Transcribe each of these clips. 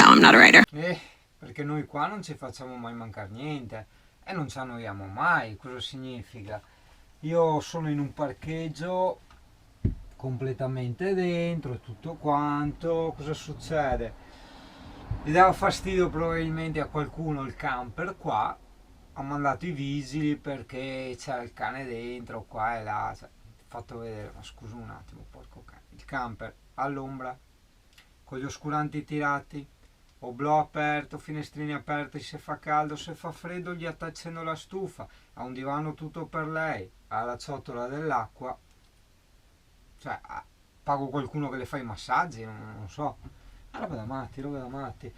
No, I'm not a writer. Perché noi qua non ci facciamo mai mancare niente e non ci annoiamo mai. Cosa significa? Io sono in un parcheggio completamente dentro e tutto quanto. Cosa succede? Gli dava fastidio probabilmente a qualcuno il camper qua, ha mandato i vigili perché c'era il cane dentro qua e là, cioè, fatto vedere, ma scusa un attimo, porco cane, il camper all'ombra con gli oscuranti tirati, oblò aperto, finestrini aperti, se fa caldo, se fa freddo gli accendo la stufa, ha un divano tutto per lei, ha la ciotola dell'acqua, cioè pago qualcuno che le fa i massaggi, non so. Roba da matti, roba da matti.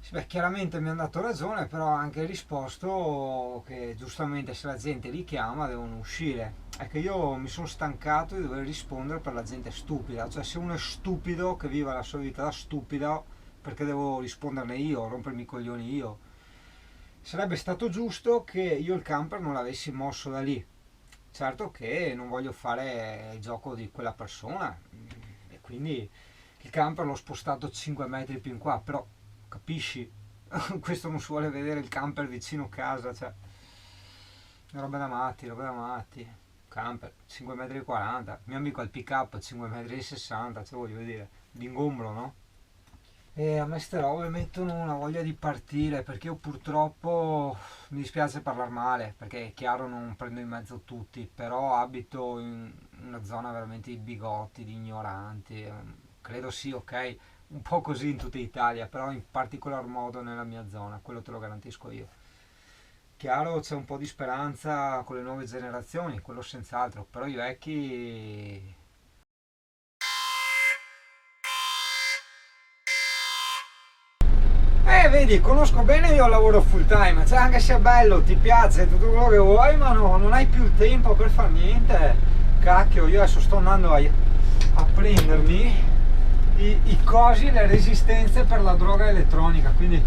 Beh, chiaramente mi hanno dato ragione, però ha anche risposto che giustamente se la gente li chiama devono uscire. È che io mi sono stancato di dover rispondere per la gente stupida, cioè se uno è stupido, che viva la sua vita da stupido, perché devo risponderne io, rompermi i coglioni io. Sarebbe stato giusto che io il camper non l'avessi mosso da lì. Certo che non voglio fare il gioco di quella persona e quindi il camper l'ho spostato 5 metri più in qua, però capisci? Questo non si vuole vedere il camper vicino casa, cioè roba da matti, roba da matti. Camper 5 metri e 40, mio amico al pick up 5 metri e 60, cioè voglio dire, d'ingombro, no? E a me ste robe mettono una voglia di partire, perché io purtroppo mi dispiace parlare male, perché è chiaro non prendo in mezzo tutti, però abito in una zona veramente di bigotti, di ignoranti, credo sì, ok, un po' così in tutta Italia, però in particolar modo nella mia zona, quello te lo garantisco io. Chiaro c'è un po' di speranza con le nuove generazioni, quello senz'altro, però i vecchi... Vedi, conosco bene io il lavoro full time, cioè anche se è bello, ti piace, tutto quello che vuoi, ma no, non hai più il tempo per far niente. Cacchio, io adesso sto andando a prendermi i cosi, le resistenze per la droga elettronica, quindi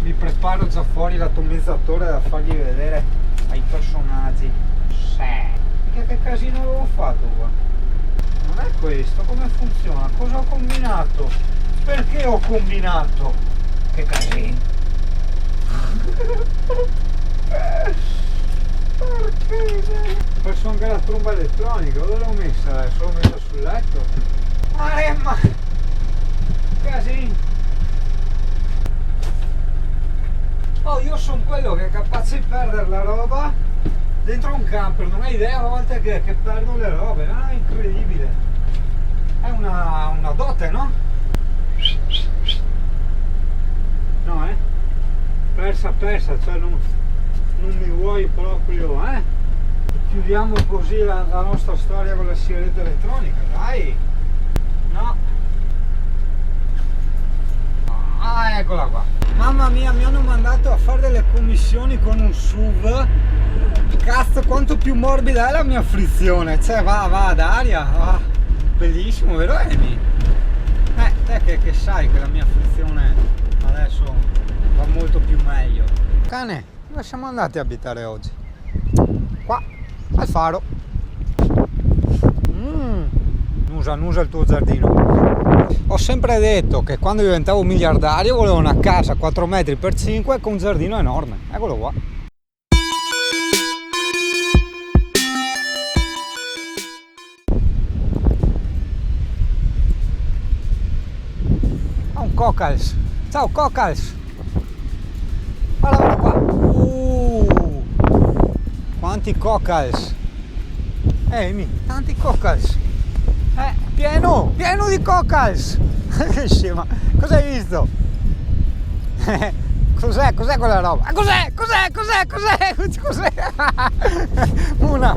mi preparo già fuori l'atomizzatore da fargli vedere ai personaggi. Che casino avevo fatto qua? Non è questo, come funziona? Cosa ho combinato? Perché ho combinato? Che casino! Perché? Ho perso anche la tromba elettronica, dove l'ho messa adesso? L'ho messa sul letto? Ma casino! Oh, io sono quello che è capace di perdere la roba dentro un camper, non hai idea a volte che perdo le robe, è incredibile! È una dote, no? No, persa, cioè non mi vuoi proprio, Chiudiamo così la nostra storia con la sigaretta elettronica, dai! No! Ah, eccola qua! Mamma mia, mi hanno mandato a fare delle commissioni con un SUV. Cazzo, quanto più morbida è la mia frizione, cioè va ad aria, bellissimo, vero Emi? Te che sai che la mia frizione adesso va molto più meglio. Cane, dove siamo andati a abitare oggi? Qua, al faro. Nusa il tuo giardino. Ho sempre detto che quando diventavo miliardario volevo una casa 4 metri per 5 con un giardino enorme. Eccolo qua. Un Cockles. Ciao Cockles. Guarda qua. Quanti Cockles. Amy, tanti Cockles. Pieno di Cockles. Che scema. Cosa hai visto? Cos'è quella roba? Cos'è? Una.